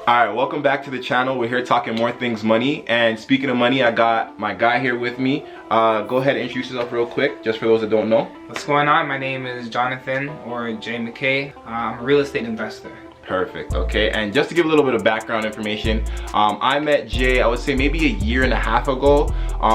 Alright, welcome back to the channel. We're here talking more things money. And speaking of money, I got my guy here with me. Go ahead and introduce yourself real quick, just for those that don't know. What's going on? My name is Jonathan, or Jon McKay. I'm a real estate investor. Perfect. Okay, and just to give a little bit of background information, I met Jay, I would say maybe a year and a half ago.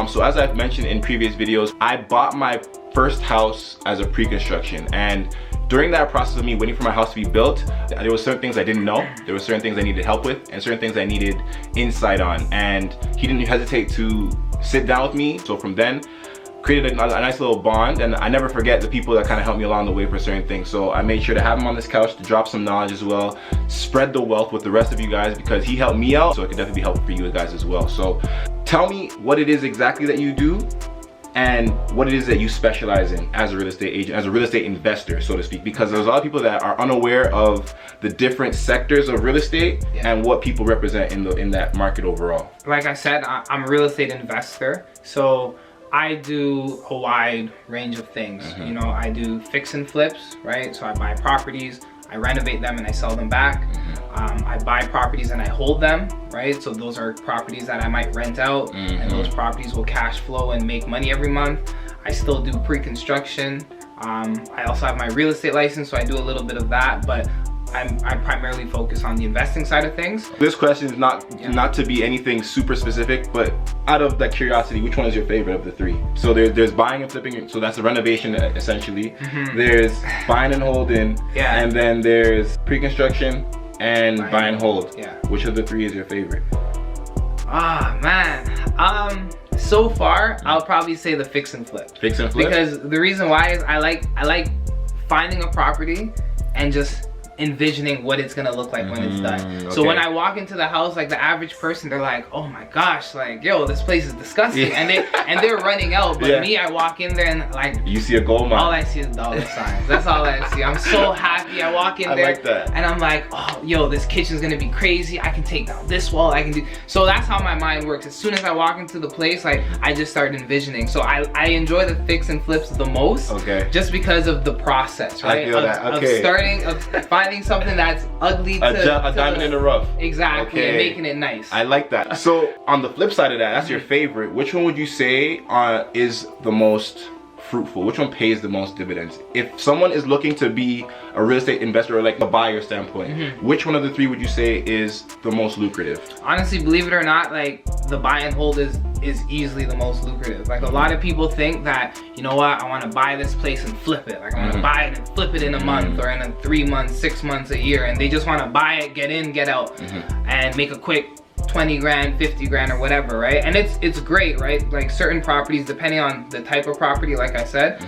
So as I've mentioned in previous videos, I bought my first house as a pre-construction, and during that process of me waiting for my house to be built, there were certain things I didn't know, there were certain things I needed help with, and certain things I needed insight on, and he didn't hesitate to sit down with me. So from then, created a nice little bond, and I never forget the people that kind of helped me along the way for certain things. So I made sure to have him on this couch to drop some knowledge as well, spread the wealth with the rest of you guys, because he helped me out, so it could definitely be helpful for you guys as well. So tell me what it is exactly that you do and what it is that you specialize in as a real estate agent, as a real estate investor, so to speak, because there's a lot of people that are unaware of the different sectors of real estate and what people represent in that market overall. Like I said, I'm a real estate investor, so I do a wide range of things. You know, I do fix and flips, right? So I buy properties, I renovate them and I sell them back. I buy properties and I hold them, right? So those are properties that I might rent out, and those properties will cash flow and make money every month. I still do pre-construction. I also have my real estate license, so I do a little bit of that, but I primarily focus on the investing side of things. This question is not to be anything super specific, but out of that curiosity, which one is your favorite of the three? So there's buying and flipping, so that's a renovation essentially. There's buying and holding, and then there's pre-construction and buy and hold. Which of the three is your favorite? Ah, man. So far, I'll probably say the fix and flip. Fix and flip? Because the reason why is I like finding a property and just envisioning what it's gonna look like when it's done. So when I walk into the house, like the average person, they're like, oh my gosh, like, yo, this place is disgusting. And they're running out, but me, I walk in there and like, you see a gold mine. All I see is dollar signs. That's all I see. I'm so happy. I walk in there like that, and I'm like, oh, yo, this kitchen's gonna be crazy. I can take down this wall, I can do. So that's how my mind works. As soon as I walk into the place, like, I just start envisioning. So I enjoy the fix and flips the most, just because of the process, right? I feel of finding something that's ugly a diamond in the rough. Exactly, and making it nice. I like that. So on the flip side of that, that's your favorite. Which one would you say is the most fruitful? Which one pays the most dividends? If someone is looking to be a real estate investor or like a buyer standpoint, which one of the three would you say is the most lucrative? Honestly, believe it or not, like the buy and hold is easily the most lucrative. Like a lot of people think that, you know what, I want to buy this place and flip it. Like I want to buy it and flip it in a month or in a 3 months, 6 months, a year, and they just want to buy it, get in, get out, and make a quick 20 grand, 50 grand, or whatever, right? And it's great, right? Like certain properties, depending on the type of property, like I said,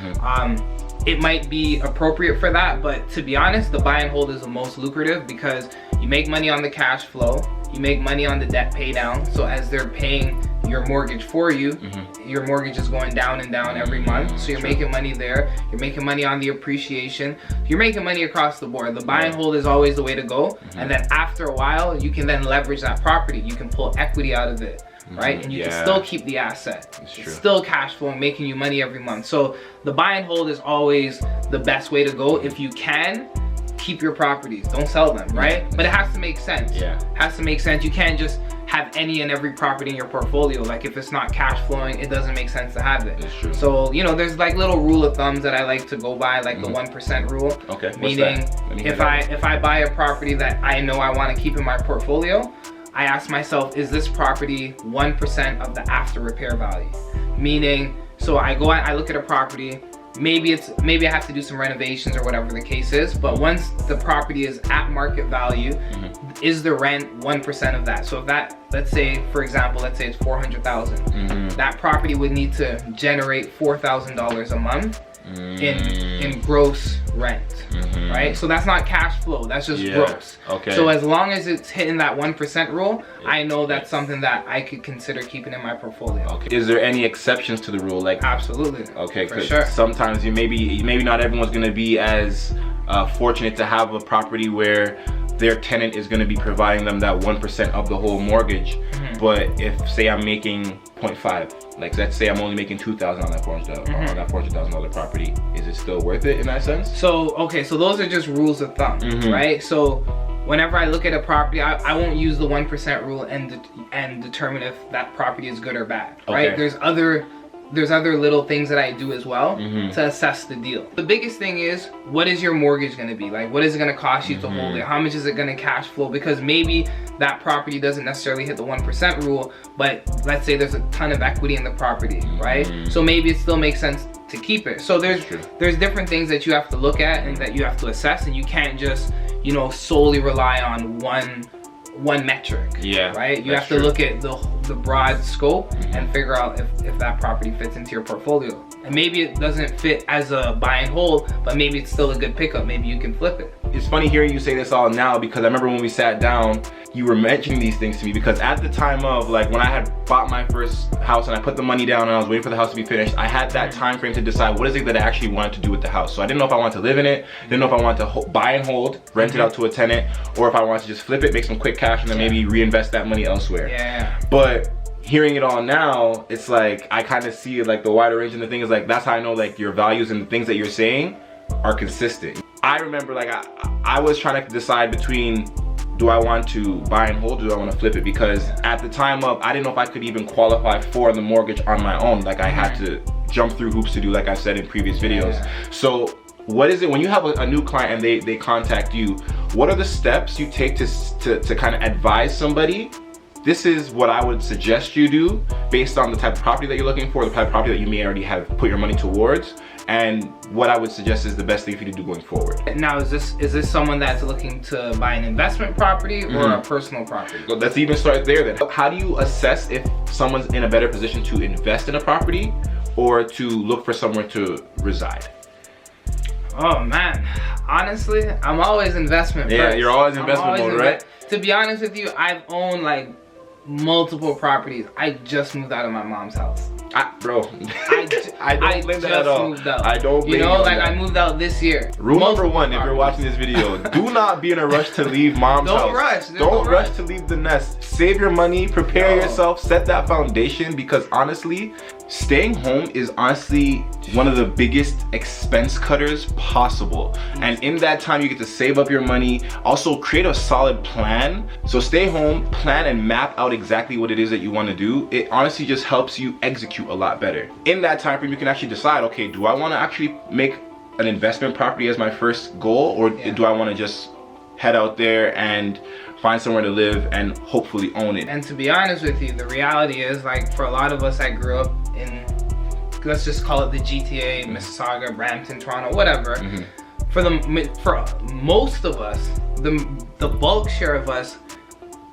it might be appropriate for that, but to be honest, the buy and hold is the most lucrative because you make money on the cash flow, you make money on the debt pay down. So as they're paying your mortgage for you, your mortgage is going down and down every month. So you're making money there. You're making money on the appreciation. You're making money across the board. The buy and hold is always the way to go. And then after a while, you can then leverage that property. You can pull equity out of it, right? And you can still keep the asset. It's still cash flow, making you money every month. So the buy and hold is always the best way to go. If you can, keep your properties, don't sell them, right? But it has to make sense. It has to make sense. You can't just have any and every property in your portfolio. Like if it's not cash flowing, it doesn't make sense to have it. So, you know, there's like little rule of thumbs that I like to go by, like the 1% rule. Meaning if I buy a property that I know I want to keep in my portfolio, I ask myself, is this property 1% of the after repair value? Meaning, so I look at a property, maybe I have to do some renovations or whatever the case is, but once the property is at market value, is the rent 1% of that? So if that, let's say, for example, let's say it's 400,000, that property would need to generate $4,000 a month in gross rent, right? So that's not cash flow, that's just gross. So as long as it's hitting that 1% rule, I know that's something that I could consider keeping in my portfolio. Is there any exceptions to the rule? Like absolutely. For sure. Sometimes maybe not everyone's gonna be as fortunate to have a property where their tenant is going to be providing them that 1% of the whole mortgage. But if, say, I'm making 0.5, like let's say I'm only making $2,000 on that $400,000 property, is it still worth it in that sense? So okay, so those are just rules of thumb, right? So whenever I look at a property, I won't use the 1% rule and determine if that property is good or bad, right? There's other little things that I do as well to assess the deal. The biggest thing is, what is your mortgage gonna be? Like, what is it gonna cost you to hold it? How much is it gonna cash flow? Because maybe that property doesn't necessarily hit the 1% rule, but let's say there's a ton of equity in the property, right? So maybe it still makes sense to keep it. So there's different things that you have to look at and that you have to assess, and you can't just, you know, solely rely on one metric, right? You have to look at the broad scope and figure out if that property fits into your portfolio. And maybe it doesn't fit as a buy and hold, but maybe it's still a good pickup. Maybe you can flip it. It's funny hearing you say this all now, because I remember when we sat down, you were mentioning these things to me, because at the time of, like, when I had bought my first house and I put the money down and I was waiting for the house to be finished, I had that time frame to decide what is it that I actually wanted to do with the house. So I didn't know if I wanted to live in it, didn't know if I wanted to buy and hold, rent it out to a tenant, or if I wanted to just flip it, make some quick cash, and then maybe reinvest that money elsewhere. But hearing it all now, it's like I kind of see like the wider range, and the thing is, like, that's how I know like your values and the things that you're saying are consistent. I remember like I was trying to decide between, do I want to buy and hold, or do I want to flip it? Because at the time of, I didn't know if I could even qualify for the mortgage on my own. Like, I had to jump through hoops to do, like I said in previous videos. So what is it when you have a new client and they contact you, what are the steps you take to kind of advise somebody? This is what I would suggest you do based on the type of property that you're looking for, the type of property that you may already have put your money towards, and what I would suggest is the best thing for you to do going forward. Now, is this someone that's looking to buy an investment property or a personal property? So let's even start there then. How do you assess if someone's in a better position to invest in a property or to look for somewhere to reside? Oh man, honestly, I'm always investment first. Yeah, you're always investment mode, right? To be honest with you, I've owned like multiple properties. I just moved out of my mom's house. Bro, I don't blame that at all. I don't blame you know, like I moved out this year. Rule number one, if you're watching this video, do not be in a rush to leave mom's house. Don't rush. Don't rush to leave the nest. Save your money, prepare yourself, set that foundation, because honestly, staying home is honestly one of the biggest expense cutters possible. And in that time, you get to save up your money, also create a solid plan. So stay home, plan and map out exactly what it is that you want to do. It honestly just helps you execute a lot better. In that time frame, you can actually decide, okay, do I want to actually make an investment property as my first goal, or do I want to just head out there and find somewhere to live and hopefully own it? And to be honest with you, the reality is, like, for a lot of us that grew up in, let's just call it the GTA, Mississauga, Brampton, Toronto, whatever. For most of us, the bulk share of us,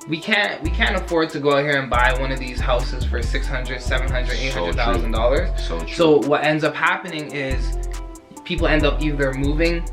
we can't afford to go out here and buy one of these houses for $600,000, $700,000, $800,000. So true. So what ends up happening is people end up either moving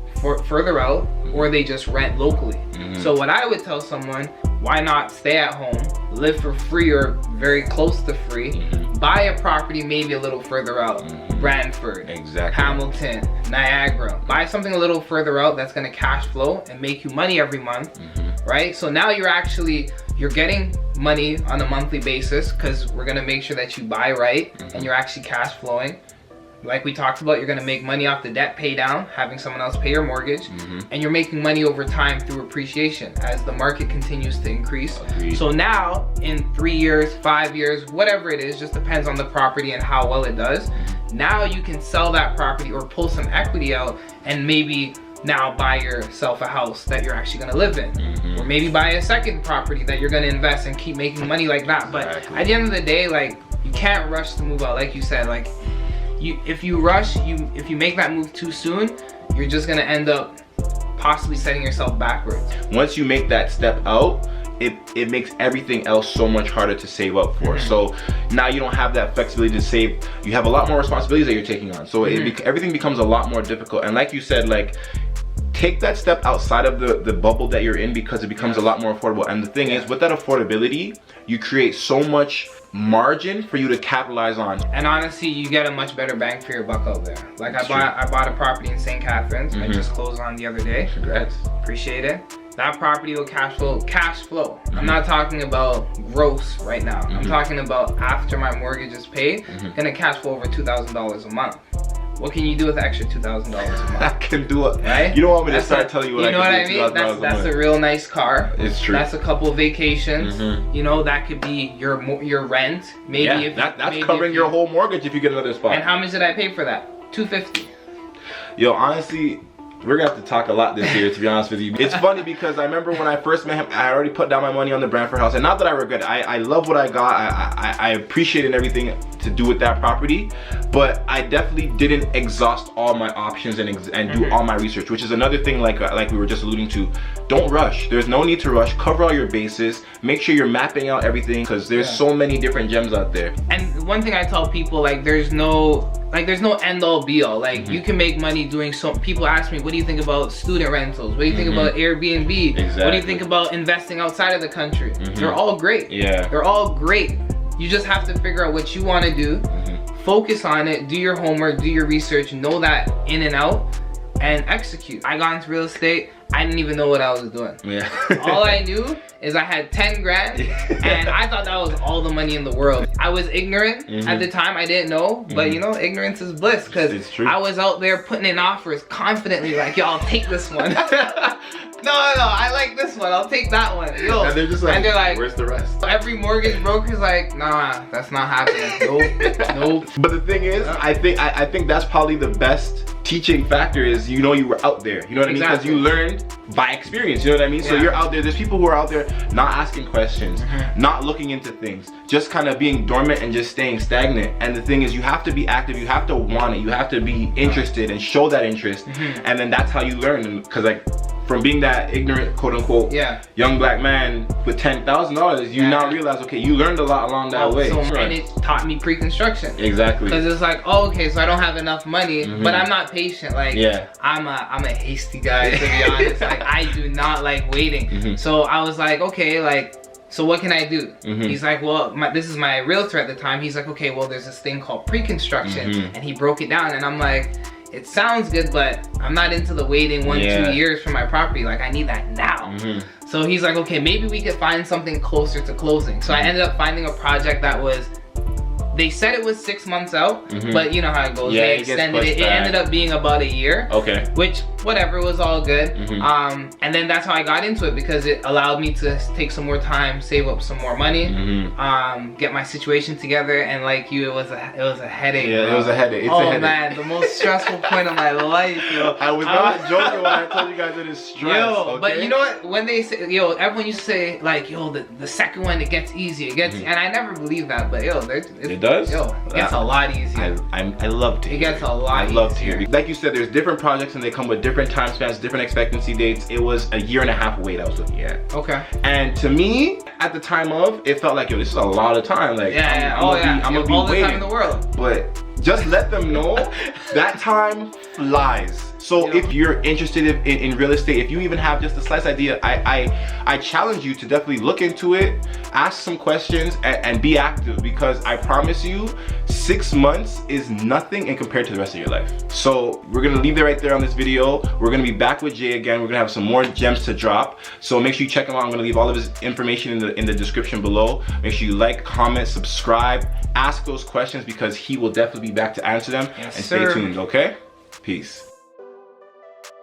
further out, or they just rent locally. So what I would tell someone, why not stay at home, live for free or very close to free, buy a property maybe a little further out, Brantford, Hamilton, Niagara. Buy something a little further out that's gonna cash flow and make you money every month, right? So now you're getting money on a monthly basis, because we're gonna make sure that you buy right and you're actually cash flowing. Like we talked about, you're gonna make money off the debt pay down, having someone else pay your mortgage, and you're making money over time through appreciation as the market continues to increase. So now, in 3 years, 5 years, whatever it is, just depends on the property and how well it does. Now you can sell that property or pull some equity out and maybe now buy yourself a house that you're actually gonna live in. Or maybe buy a second property that you're gonna invest and keep making money like that. But at the end of the day, like, you can't rush to move out. Like you said, like, if you rush, if you make that move too soon, you're just gonna end up possibly setting yourself backwards. Once you make that step out, it makes everything else so much harder to save up for. So now you don't have that flexibility to save. You have a lot more responsibilities that you're taking on. So everything becomes a lot more difficult. And like you said, like, take that step outside of the bubble that you're in, because it becomes a lot more affordable. And the thing is, with that affordability, you create so much margin for you to capitalize on. And honestly, you get a much better bang for your buck out there. Like, I bought a property in St. Catharines. I just closed on the other day. Congrats. Appreciate it. That property will cash flow. I'm not talking about gross right now. I'm talking about after my mortgage is paid, gonna cash flow over $2,000 a month. what can you do with the extra $2,000 a month? I can do it. Right? You don't want me to start telling you what I can do. You know what I mean? That's a real nice car. It's true. That's a couple of vacations. You know, that could be your rent. Maybe that's covering your whole mortgage if you get another spot. And how much did I pay for that? $250. Yo, honestly, we're gonna have to talk a lot this year, to be honest with you. It's funny because I remember when I first met him, I already put down my money on the Brantford house, and not that I regret it. I love what I got. I appreciated everything to do with that property, but I definitely didn't exhaust all my options and do all my research, which is another thing like we were just alluding to. Don't rush. There's no need to rush. Cover all your bases. Make sure you're mapping out everything, because there's so many different gems out there. And one thing I tell people, like, there's no end all be all. Like, you can make money doing people ask me, what do you think about student rentals? What do you think about Airbnb? Exactly. What do you think about investing outside of the country? They're all great. Yeah. They're all great. You just have to figure out what you want to do. Focus on it, do your homework, do your research, know that in and out, and execute. I got into real estate. I didn't even know what I was doing. Yeah. All I knew is I had 10 grand and I thought that was all the money in the world. I was ignorant at the time. I didn't know, but you know, ignorance is bliss, because I was out there putting in offers confidently, like, yo, I'll take this one. No, I like this one. I'll take that one. Yo. And they're just like, where's the rest? Every mortgage broker's like, nah, that's not happening. Nope. But the thing is, I think that's probably the best teaching factor is, you know, you were out there. You know what I mean? Because you learned by experience. You know what I mean? So you're out there. There's people who are out there not asking questions, not looking into things, just kind of being dormant and just staying stagnant. And the thing is, you have to be active. You have to want it. You have to be interested and show that interest. And then that's how you learn. Because like, from being that ignorant, quote unquote, young black man with $10,000, you now realize, okay, you learned a lot along that way. And it taught me pre-construction. Exactly. Because it's like, oh, okay, so I don't have enough money, but I'm not patient. Like, I'm a hasty guy, to be honest. Like, I do not like waiting. So I was like, okay, like, so what can I do? He's like, well, this is my realtor at the time. He's like, okay, well, there's this thing called pre-construction, and he broke it down, and I'm like, it sounds good, but I'm not into the waiting 1-2 years for my property. Like, I need that now. So he's like, okay, maybe we could find something closer to closing. So I ended up finding a project that was, they said it was 6 months out, but you know how it goes. They extended it. It ended up being about a year. Okay. Which, whatever, was all good. And then that's how I got into it, because it allowed me to take some more time, save up some more money, get my situation together. And like you, it was a headache. Yeah, it was a headache. It's a headache. Man, the most stressful point of my life, yo. I was not joking when I told you guys it is stress. Yo, but you know what? When they say, yo, everyone used to say, like, yo, the second one, it gets easier. It gets, and I never believed that, but yo, it does. Yo, it gets a lot easier. I love to hear it. Gets a lot easier. I love to hear it. Like you said, there's different projects and they come with different time spans, different expectancy dates. It was a 1.5 year wait I was looking at. Okay. And to me, at the time of, it felt like, yo, this is a lot of time. Like, I'm gonna be all the time in the world. But just let them know that time flies. So if you're interested in real estate, if you even have just a slight idea, I challenge you to definitely look into it, ask some questions, and be active, because I promise you, 6 months is nothing in compared to the rest of your life. So we're gonna leave it right there on this video. We're gonna be back with Jay again. We're gonna have some more gems to drop. So make sure you check him out. I'm gonna leave all of his information in the description below. Make sure you like, comment, subscribe, ask those questions, because he will definitely be back to answer them. Yes, and stay tuned, okay? Peace.